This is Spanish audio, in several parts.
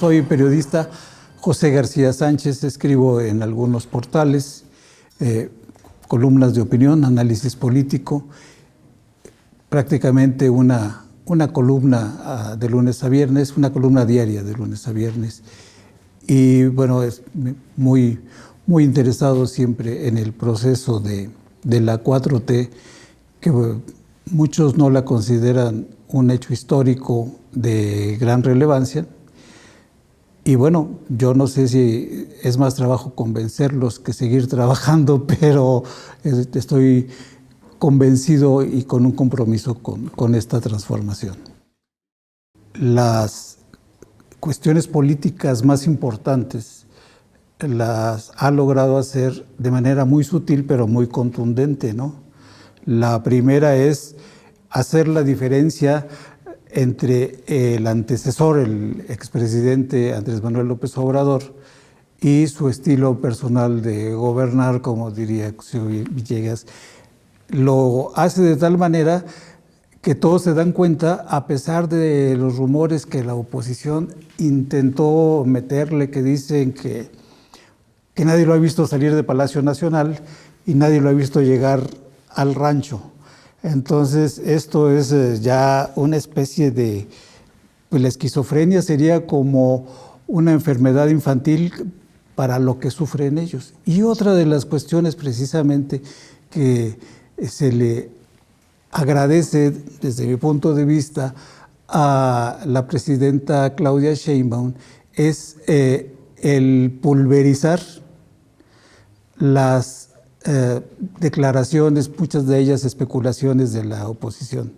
soy periodista José García Sánchez, escribo en algunos portales, columnas de opinión, análisis político, prácticamente una columna de lunes a viernes, una columna diaria de lunes a viernes. Y bueno, es muy interesado siempre en el proceso de la 4T, que muchos no la consideran un hecho histórico de gran relevancia. Y bueno, yo no sé si es más trabajo convencerlos que seguir trabajando, pero estoy convencido y con un compromiso con esta transformación. Las cuestiones políticas más importantes las ha logrado hacer de manera muy sutil, pero muy contundente, ¿no? La primera es hacer la diferencia entre el antecesor, el expresidente Andrés Manuel López Obrador, y su estilo personal de gobernar, como diría Cosío Villegas. Lo hace de tal manera que todos se dan cuenta, a pesar de los rumores que la oposición intentó meterle, que dicen que nadie lo ha visto salir de Palacio Nacional y nadie lo ha visto llegar al rancho. Entonces, esto es ya una especie de... Pues la esquizofrenia sería como una enfermedad infantil para lo que sufren ellos. Y otra de las cuestiones precisamente que se le agradece, desde mi punto de vista, a la presidenta Claudia Sheinbaum es el pulverizar las declaraciones, muchas de ellas especulaciones de la oposición,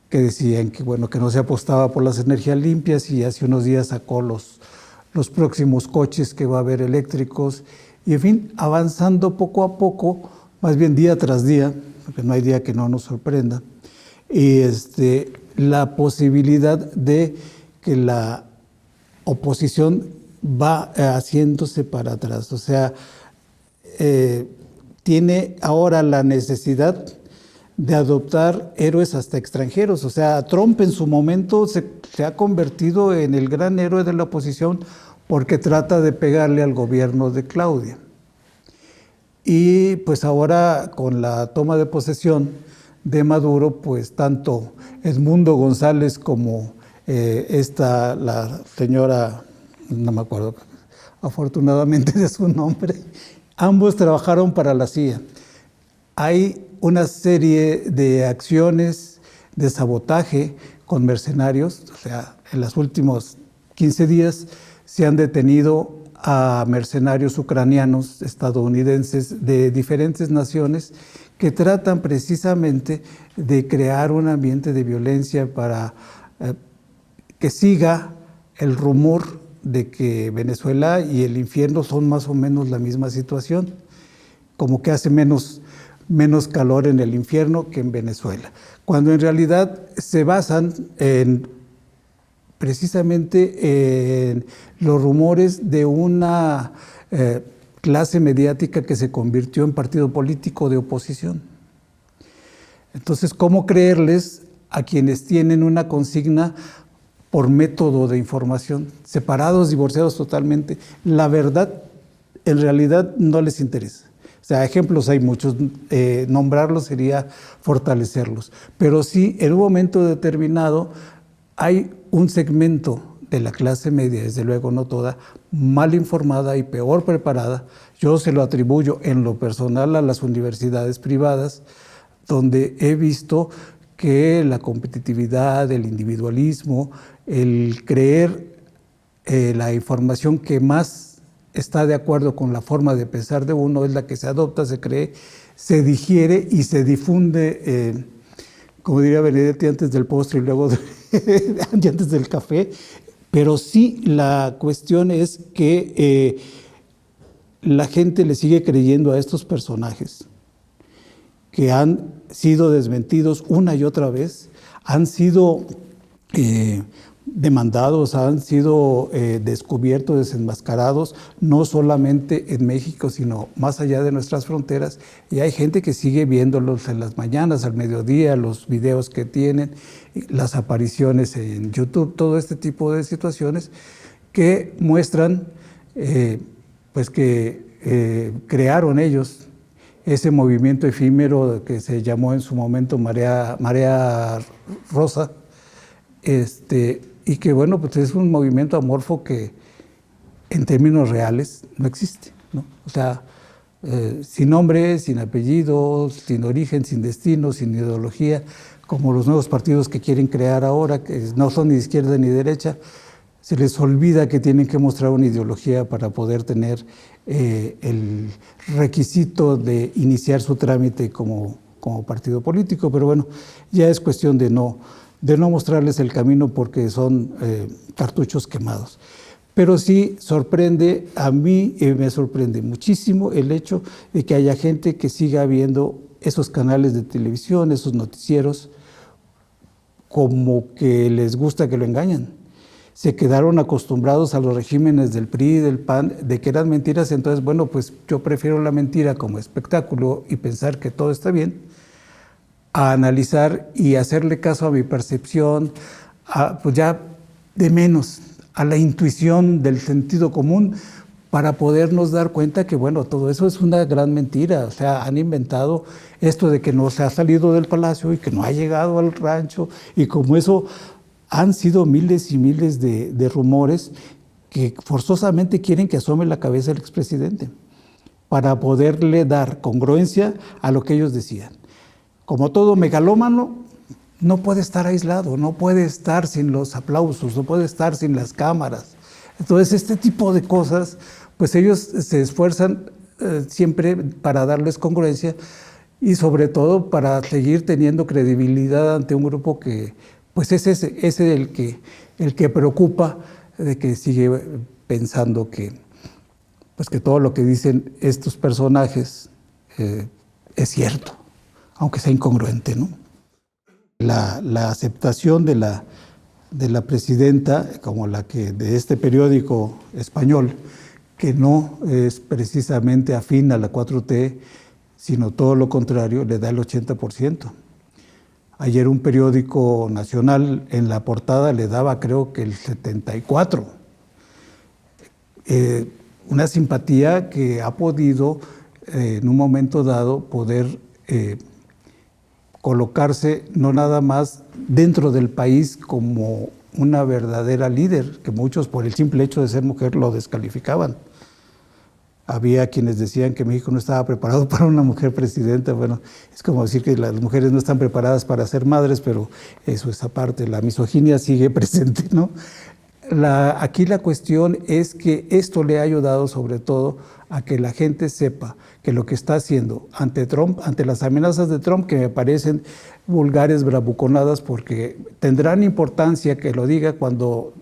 que decían que, bueno, que no se apostaba por las energías limpias, y hace unos días sacó los próximos coches que va a haber eléctricos, y en fin, avanzando poco a poco, más bien día tras día, porque no hay día que no nos sorprenda, y la posibilidad de que la oposición va haciéndose para atrás. O sea, tiene ahora la necesidad de adoptar héroes hasta extranjeros. O sea, Trump en su momento se ha convertido en el gran héroe de la oposición porque trata de pegarle al gobierno de Claudia. Y pues ahora, con la toma de posesión de Maduro, pues tanto Edmundo González como la señora, no me acuerdo afortunadamente de su nombre, ambos trabajaron para la CIA. Hay una serie de acciones de sabotaje con mercenarios. O sea, en los últimos 15 días se han detenido a mercenarios ucranianos, estadounidenses, de diferentes naciones, que tratan precisamente de crear un ambiente de violencia para que siga el rumor de que Venezuela y el infierno son más o menos la misma situación, como que hace menos calor en el infierno que en Venezuela, cuando en realidad se basan precisamente en los rumores de una clase mediática que se convirtió en partido político de oposición. Entonces, ¿cómo creerles a quienes tienen una consigna por método de información, separados, divorciados totalmente? La verdad, en realidad, no les interesa. O sea, ejemplos hay muchos, nombrarlos sería fortalecerlos, pero sí, en un momento determinado hay un segmento de la clase media, desde luego no toda, mal informada y peor preparada. Yo se lo atribuyo en lo personal a las universidades privadas, donde he visto que la competitividad, el individualismo, el creer la información que más está de acuerdo con la forma de pensar de uno es la que se adopta, se cree, se digiere y se difunde, como diría Benedetti, antes del postre y luego antes del café. Pero sí, la cuestión es que la gente le sigue creyendo a estos personajes que han sido desmentidos una y otra vez, han sido demandados, han sido descubiertos, desenmascarados, no solamente en México, sino más allá de nuestras fronteras. Y hay gente que sigue viéndolos en las mañanas, al mediodía, los videos que tienen, las apariciones en YouTube, todo este tipo de situaciones que muestran pues que crearon ellos ese movimiento efímero que se llamó en su momento Marea Rosa, y que bueno, pues es un movimiento amorfo que en términos reales no existe, ¿no? O sea, sin nombre, sin apellido, sin origen, sin destino, sin ideología, como los nuevos partidos que quieren crear ahora, que no son ni de izquierda ni de derecha. Se les olvida que tienen que mostrar una ideología para poder tener el requisito de iniciar su trámite como partido político, pero bueno, ya es cuestión de no mostrarles el camino porque son cartuchos quemados. Pero sí sorprende, a mí me sorprende muchísimo el hecho de que haya gente que siga viendo esos canales de televisión, esos noticieros, como que les gusta que lo engañan. Se quedaron acostumbrados a los regímenes del PRI, del PAN, de que eran mentiras, entonces, bueno, pues yo prefiero la mentira como espectáculo y pensar que todo está bien, a analizar y hacerle caso a mi percepción, pues ya de menos, a la intuición del sentido común, para podernos dar cuenta que, bueno, todo eso es una gran mentira. O sea, han inventado esto de que no se ha salido del palacio y que no ha llegado al rancho, y como eso han sido miles y miles de rumores que forzosamente quieren que asome la cabeza el expresidente para poderle dar congruencia a lo que ellos decían. Como todo megalómano, no puede estar aislado, no puede estar sin los aplausos, no puede estar sin las cámaras. Entonces, este tipo de cosas, pues ellos se esfuerzan siempre para darles congruencia y sobre todo para seguir teniendo credibilidad ante un grupo que, pues es ese el que preocupa, de que sigue pensando que, pues que todo lo que dicen estos personajes es cierto, aunque sea incongruente, ¿no? La aceptación de la presidenta, como la que de este periódico español, que no es precisamente afín a la 4T, sino todo lo contrario, le da el 80%. Ayer un periódico nacional en la portada le daba, creo que el 74%. Una simpatía que ha podido, en un momento dado, poder colocarse no nada más dentro del país como una verdadera líder, que muchos por el simple hecho de ser mujer lo descalificaban. Había quienes decían que México no estaba preparado para una mujer presidenta. Bueno, es como decir que las mujeres no están preparadas para ser madres, pero eso es aparte, la misoginia sigue presente, ¿no? Aquí la cuestión es que esto le ha ayudado sobre todo a que la gente sepa que lo que está haciendo ante Trump, ante las amenazas de Trump, que me parecen vulgares, bravuconadas, porque tendrán importancia que lo diga cuando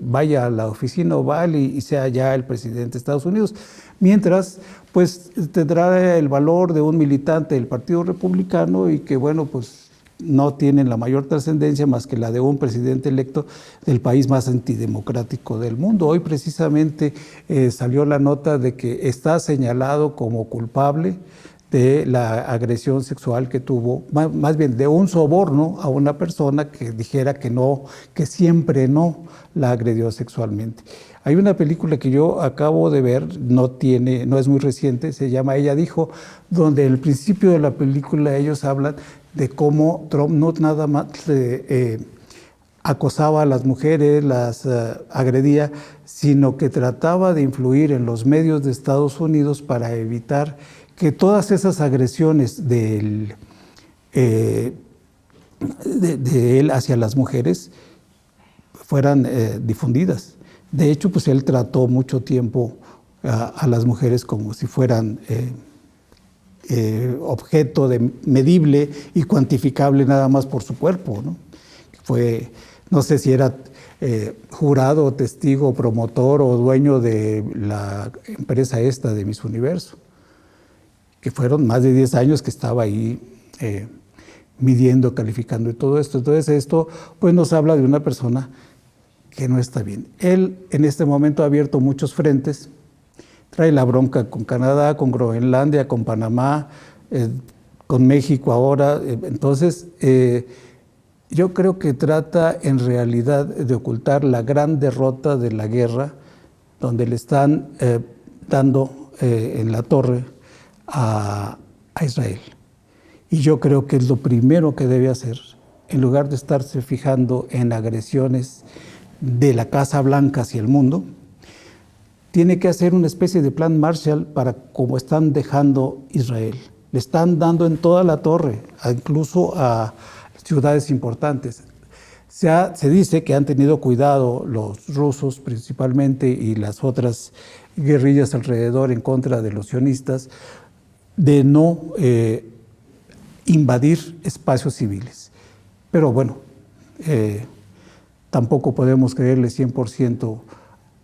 vaya a la oficina oval y sea ya el presidente de Estados Unidos, mientras pues tendrá el valor de un militante del Partido Republicano y que bueno, pues no tienen la mayor trascendencia más que la de un presidente electo del país más antidemocrático del mundo. Hoy precisamente salió la nota de que está señalado como culpable de la agresión sexual que tuvo, más bien de un soborno a una persona que dijera que no, que siempre no la agredió sexualmente. Hay una película que yo acabo de ver, no es muy reciente, se llama Ella dijo, donde al principio de la película ellos hablan de cómo Trump no nada más acosaba a las mujeres, las agredía, sino que trataba de influir en los medios de Estados Unidos para evitar que todas esas agresiones de él hacia las mujeres fueran difundidas. De hecho, pues él trató mucho tiempo a las mujeres como si fueran objeto medible y cuantificable nada más por su cuerpo, ¿no? No sé si era jurado, testigo, promotor o dueño de la empresa esta de Miss Universo, que fueron más de 10 años que estaba ahí midiendo, calificando y todo esto. Entonces esto pues nos habla de una persona que no está bien. Él en este momento ha abierto muchos frentes, trae la bronca con Canadá, con Groenlandia, con Panamá, con México ahora. Entonces, Yo creo que trata en realidad de ocultar la gran derrota de la guerra, donde le están dando en la torre a Israel. Y yo creo que es lo primero que debe hacer, en lugar de estarse fijando en agresiones de la Casa Blanca hacia el mundo, tiene que hacer una especie de plan Marshall para cómo están dejando Israel. Le están dando en toda la torre, incluso a ciudades importantes. Se dice que han tenido cuidado los rusos principalmente y las otras guerrillas alrededor en contra de los sionistas de no invadir espacios civiles. Pero bueno, tampoco podemos creerle 100%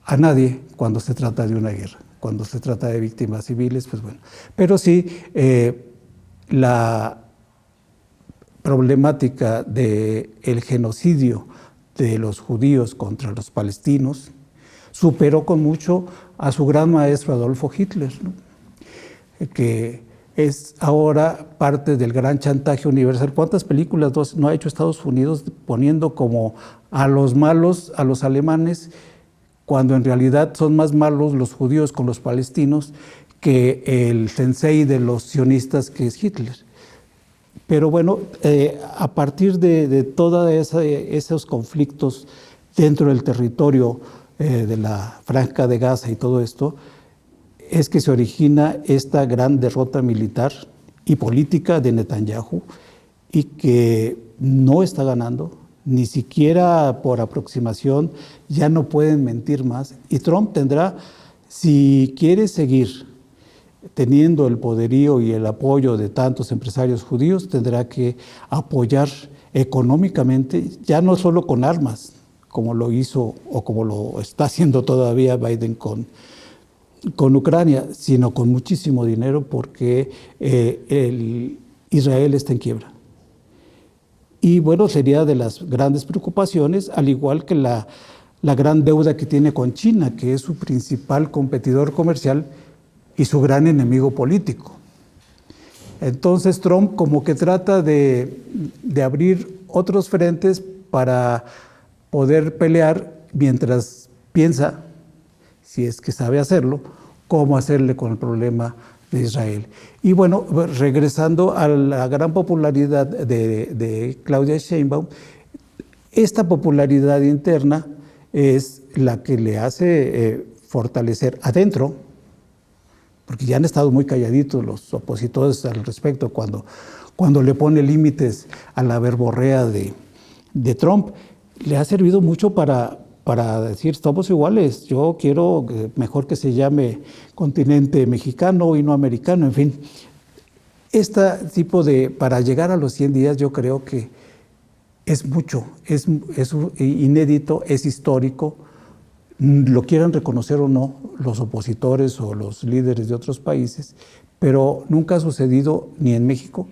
a nadie cuando se trata de una guerra. Cuando se trata de víctimas civiles, pues bueno. Pero sí, la problemática del genocidio de los judíos contra los palestinos superó con mucho a su gran maestro Adolfo Hitler, ¿no? Que es ahora parte del gran chantaje universal. ¿Cuántas películas no ha hecho Estados Unidos poniendo como a los malos a los alemanes, cuando en realidad son más malos los judíos con los palestinos que el sensei de los sionistas, que es Hitler? Pero bueno, a partir de todos esos conflictos dentro del territorio de la Franja de Gaza y todo esto, es que se origina esta gran derrota militar y política de Netanyahu, y que no está ganando, ni siquiera por aproximación. Ya no pueden mentir más. Y Trump tendrá, si quiere seguir teniendo el poderío y el apoyo de tantos empresarios judíos, tendrá que apoyar económicamente, ya no solo con armas, como lo hizo o como lo está haciendo todavía Biden con Ucrania, sino con muchísimo dinero, porque Israel está en quiebra. Y bueno, sería de las grandes preocupaciones, al igual que la gran deuda que tiene con China, que es su principal competidor comercial y su gran enemigo político. Entonces Trump como que trata de abrir otros frentes para poder pelear, mientras piensa, si es que sabe hacerlo, cómo hacerle con el problema de Israel. Y bueno, regresando a la gran popularidad de Claudia Sheinbaum, esta popularidad interna es la que le hace fortalecer adentro, porque ya han estado muy calladitos los opositores al respecto cuando le pone límites a la verborrea de Trump. Le ha servido mucho para decir, estamos iguales, yo quiero mejor que se llame continente mexicano y no americano, en fin. Este tipo para llegar a los 100 días, yo creo que es mucho, es inédito, es histórico. Lo quieran reconocer o no los opositores o los líderes de otros países, pero nunca ha sucedido ni en México,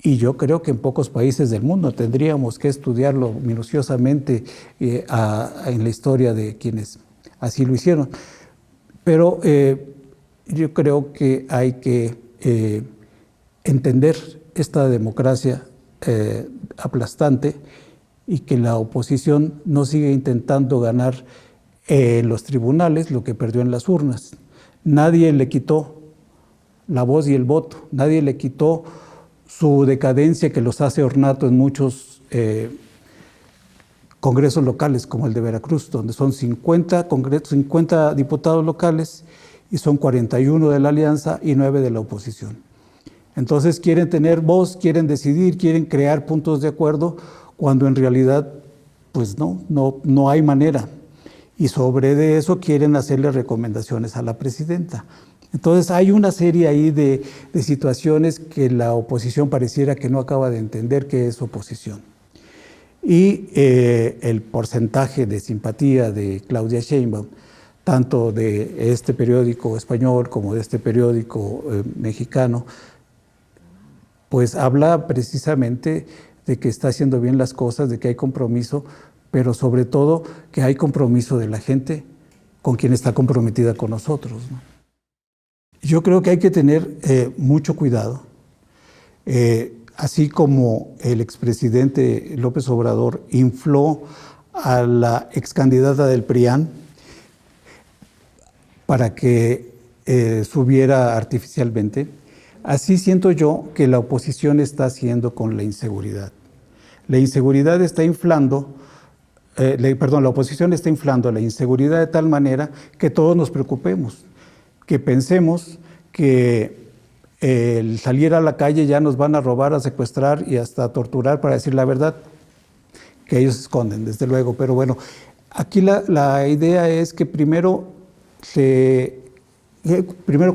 y yo creo que en pocos países del mundo. Tendríamos que estudiarlo minuciosamente en la historia de quienes así lo hicieron. Pero yo creo que hay que entender esta democracia aplastante, y que la oposición no sigue intentando ganar en los tribunales lo que perdió en las urnas. Nadie le quitó la voz y el voto, nadie le quitó su decadencia, que los hace ornato en muchos congresos locales, como el de Veracruz, donde son 50 diputados locales y son 41 de la alianza y 9 de la oposición. Entonces quieren tener voz, quieren decidir, quieren crear puntos de acuerdo, cuando en realidad pues no hay manera. Y sobre de eso quieren hacerle recomendaciones a la presidenta. Entonces hay una serie ahí de situaciones que la oposición pareciera que no acaba de entender qué es oposición. Y el porcentaje de simpatía de Claudia Sheinbaum, tanto de este periódico español como de este periódico mexicano, pues habla precisamente de que está haciendo bien las cosas, de que hay compromiso, pero sobre todo que hay compromiso de la gente con quien está comprometida con nosotros, ¿no? Yo creo que hay que tener mucho cuidado. así como el expresidente López Obrador infló a la excandidata del PRIAN para que subiera artificialmente, así siento yo que la oposición está haciendo con la inseguridad. La inseguridad está inflando, la oposición está inflando la inseguridad de tal manera que todos nos preocupemos, que pensemos que el salir a la calle ya nos van a robar, a secuestrar y hasta a torturar para decir la verdad, que ellos esconden, desde luego. Pero bueno, aquí la idea es que primero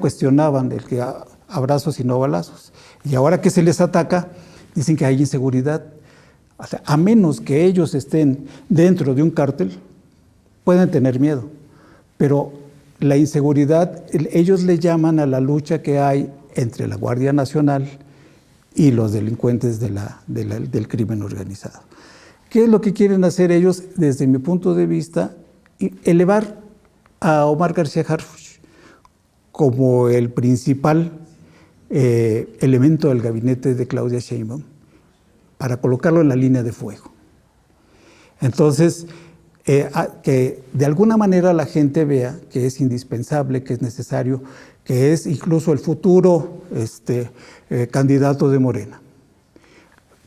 cuestionaban el que abrazos y no balazos, y ahora que se les ataca, dicen que hay inseguridad. O sea, a menos que ellos estén dentro de un cártel, pueden tener miedo, pero la inseguridad, ellos le llaman a la lucha que hay entre la Guardia Nacional y los delincuentes del crimen organizado. ¿Qué es lo que quieren hacer ellos? Desde mi punto de vista, elevar a Omar García Harfuch como el principal elemento del gabinete de Claudia Sheinbaum, para colocarlo en la línea de fuego. Entonces, que de alguna manera la gente vea que es indispensable, que es necesario, que es incluso el futuro candidato de Morena.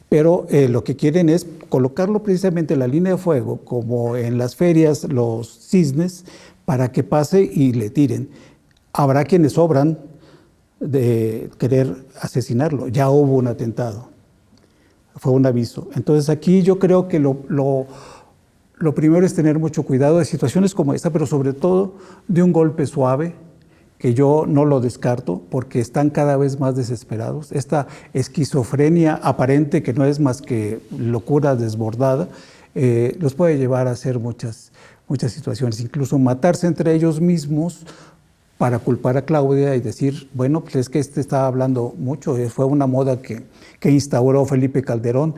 Pero lo que quieren es colocarlo precisamente en la línea de fuego, como en las ferias, los cisnes, para que pase y le tiren. Habrá quienes sobran de querer asesinarlo. Ya hubo un atentado. Fue un aviso. Entonces aquí yo creo que lo primero es tener mucho cuidado de situaciones como esta, pero sobre todo de un golpe suave, que yo no lo descarto porque están cada vez más desesperados. Esta esquizofrenia aparente, que no es más que locura desbordada, los puede llevar a hacer muchas situaciones, incluso matarse entre ellos mismos para culpar a Claudia y decir, bueno, pues es que estaba hablando mucho, fue una moda que instauró Felipe Calderón,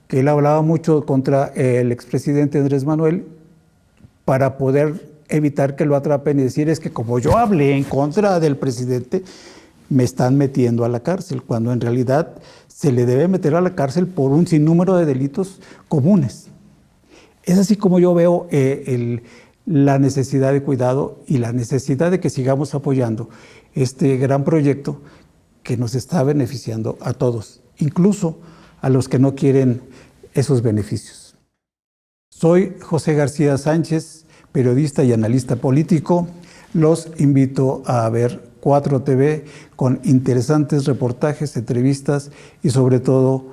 que él hablaba mucho contra el expresidente Andrés Manuel para poder evitar que lo atrapen y decir, es que como yo hablé en contra del presidente, me están metiendo a la cárcel, cuando en realidad se le debe meter a la cárcel por un sinnúmero de delitos comunes. Es así como yo veo la necesidad de cuidado y la necesidad de que sigamos apoyando este gran proyecto que nos está beneficiando a todos, incluso a los que no quieren esos beneficios. Soy José García Sánchez, periodista y analista político. Los invito a ver 4TV con interesantes reportajes, entrevistas y sobre todo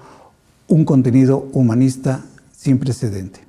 un contenido humanista sin precedente.